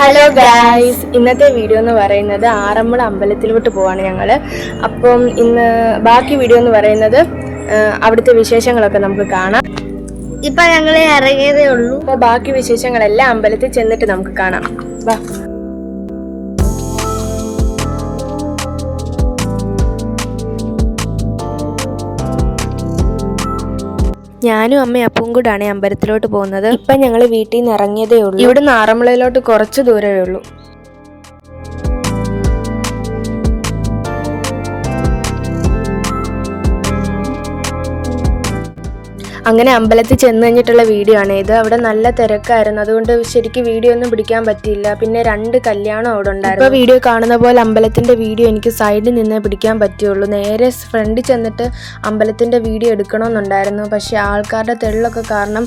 Hello guys, ഇന്നത്തെ video എന്ന് പറയുന്നത് ആറന്മുള അമ്പലത്തിലോട്ട് പോവാണ് ഞങ്ങൾ. അപ്പം ഇന്ന് ബാക്കി വീഡിയോ എന്ന് പറയുന്നത് അവിടുത്തെ വിശേഷങ്ങളൊക്കെ നമുക്ക് കാണാം. ഇപ്പൊ ഞങ്ങൾ ഇറങ്ങിയതേ ഉള്ളൂ. അപ്പോൾ ബാക്കി വിശേഷങ്ങളെല്ലാം അമ്പലത്തിൽ ചെന്നിട്ട് നമുക്ക് കാണാം. വാ. ഞാനും അമ്മയും അപ്പവും കൂടാണ് അമ്പലത്തിലോട്ട് പോകുന്നത്. ഇപ്പം ഞങ്ങൾ വീട്ടിൽ നിന്ന് ഇറങ്ങിയതേ ഉള്ളൂ. ഇവിടുന്ന് ആറന്മുളയിലോട്ട് കുറച്ച് ദൂരമേ ഉള്ളൂ. അങ്ങനെ അമ്പലത്തിൽ ചെന്ന് കഴിഞ്ഞിട്ടുള്ള വീഡിയോ ആണ് ഇത്. അവിടെ നല്ല തിരക്കായിരുന്നു, അതുകൊണ്ട് ശരിക്കും വീഡിയോ ഒന്നും പിടിക്കാൻ പറ്റിയില്ല. പിന്നെ 2 കല്യാണം അവിടെ ഉണ്ടായിരുന്നു. ഇപ്പോൾ വീഡിയോ കാണുന്ന പോലെ അമ്പലത്തിൻ്റെ വീഡിയോ എനിക്ക് സൈഡിൽ നിന്നേ പിടിക്കാൻ പറ്റുള്ളൂ. നേരെ ഫ്രണ്ടിൽ ചെന്നിട്ട് അമ്പലത്തിൻ്റെ വീഡിയോ എടുക്കണമെന്നുണ്ടായിരുന്നു, പക്ഷേ ആൾക്കാരുടെ തെള്ളൊക്കെ കാരണം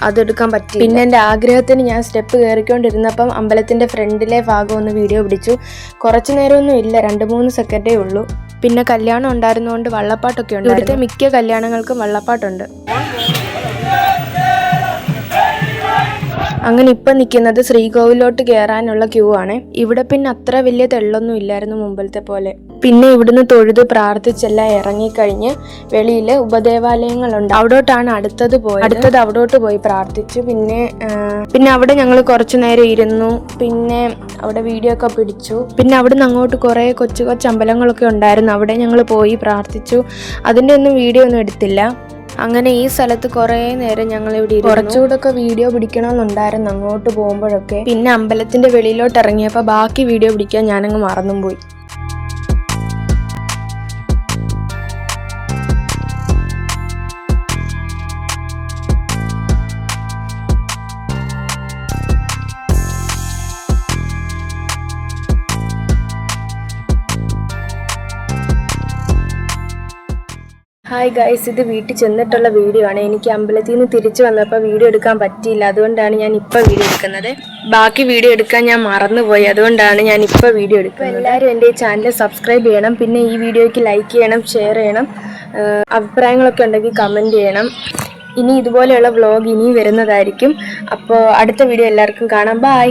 അതെടുക്കാൻ പറ്റി. പിന്നെ എൻ്റെ ആഗ്രഹത്തിന് ഞാൻ സ്റ്റെപ്പ് കയറിക്കൊണ്ടിരുന്നപ്പം അമ്പലത്തിൻ്റെ ഫ്രണ്ടിലെ ഭാഗം ഒന്ന് വീഡിയോ പിടിച്ചു. കുറച്ച് നേരമൊന്നും ഇല്ല, 2-3 സെക്കൻഡേ ഉള്ളൂ. പിന്നെ കല്യാണം ഉണ്ടായിരുന്നതുകൊണ്ട് വള്ളപ്പാട്ടൊക്കെ ഉണ്ട്. ഇവിടുത്തെ മിക്ക കല്യാണങ്ങൾക്കും വള്ളപ്പാട്ടുണ്ട്. അങ്ങനെ ഇപ്പം നിൽക്കുന്നത് ശ്രീകോവിലോട്ട് കയറാനുള്ള ക്യൂ ആണ്. ഇവിടെ പിന്നെ അത്ര വലിയ തെള്ളൊന്നും ഇല്ലായിരുന്നു മുമ്പത്തെ പോലെ. പിന്നെ ഇവിടുന്ന് തൊഴുത് പ്രാർത്ഥിച്ചെല്ലാം ഇറങ്ങിക്കഴിഞ്ഞ് വെളിയിൽ ഉപദേവാലയങ്ങളുണ്ട്, അവിടോട്ടാണ് അടുത്തത് അവിടോട്ട് പോയി പ്രാർത്ഥിച്ചു. പിന്നെ അവിടെ ഞങ്ങൾ കുറച്ചു നേരം ഇരുന്നു. പിന്നെ അവിടെ വീഡിയോ ഒക്കെ പിടിച്ചു. പിന്നെ അവിടുന്ന് അങ്ങോട്ട് കുറേ കൊച്ചു അമ്പലങ്ങളൊക്കെ ഉണ്ടായിരുന്നു, അവിടെ ഞങ്ങൾ പോയി പ്രാർത്ഥിച്ചു. അതിൻ്റെ ഒന്നും വീഡിയോ ഒന്നും എടുത്തില്ല. അങ്ങനെ ഈ സ്ഥലത്ത് കുറേ നേരം ഞങ്ങൾ ഇവിടെ കുറച്ചുകൂടെ ഒക്കെ വീഡിയോ പിടിക്കണമെന്നുണ്ടായിരുന്നു അങ്ങോട്ട് പോകുമ്പോഴൊക്കെ. പിന്നെ അമ്പലത്തിന്റെ വെളിയിലോട്ട് ഇറങ്ങിയപ്പോൾ ബാക്കി വീഡിയോ പിടിക്കാൻ ഞാനങ്ങ് മറന്നും പോയി. ഹായ് ഗൈസ്, ഇത് വീട്ടിൽ ചെന്നിട്ടുള്ള വീഡിയോ ആണ്. എനിക്ക് അമ്പലത്തിൽ നിന്ന് തിരിച്ചു വന്നപ്പോൾ വീഡിയോ എടുക്കാൻ പറ്റിയില്ല, അതുകൊണ്ടാണ് ഞാൻ ഇപ്പോൾ വീഡിയോ എടുക്കുന്നത്. ബാക്കി വീഡിയോ എടുക്കാൻ ഞാൻ മറന്നുപോയി, അതുകൊണ്ടാണ് ഞാൻ ഇപ്പോൾ വീഡിയോ എടുക്കുന്നത്. എല്ലാവരും എൻ്റെ ഈ ചാനൽ സബ്സ്ക്രൈബ് ചെയ്യണം. പിന്നെ ഈ വീഡിയോയ്ക്ക് ലൈക്ക് ചെയ്യണം, ഷെയർ ചെയ്യണം. അഭിപ്രായങ്ങളൊക്കെ ഉണ്ടെങ്കിൽ കമൻറ്റ് ചെയ്യണം. ഇനി ഇതുപോലെയുള്ള വ്ളോഗ് ഇനി വരുന്നതായിരിക്കും. അപ്പോൾ അടുത്ത വീഡിയോ എല്ലാവർക്കും കാണാം. ബൈ.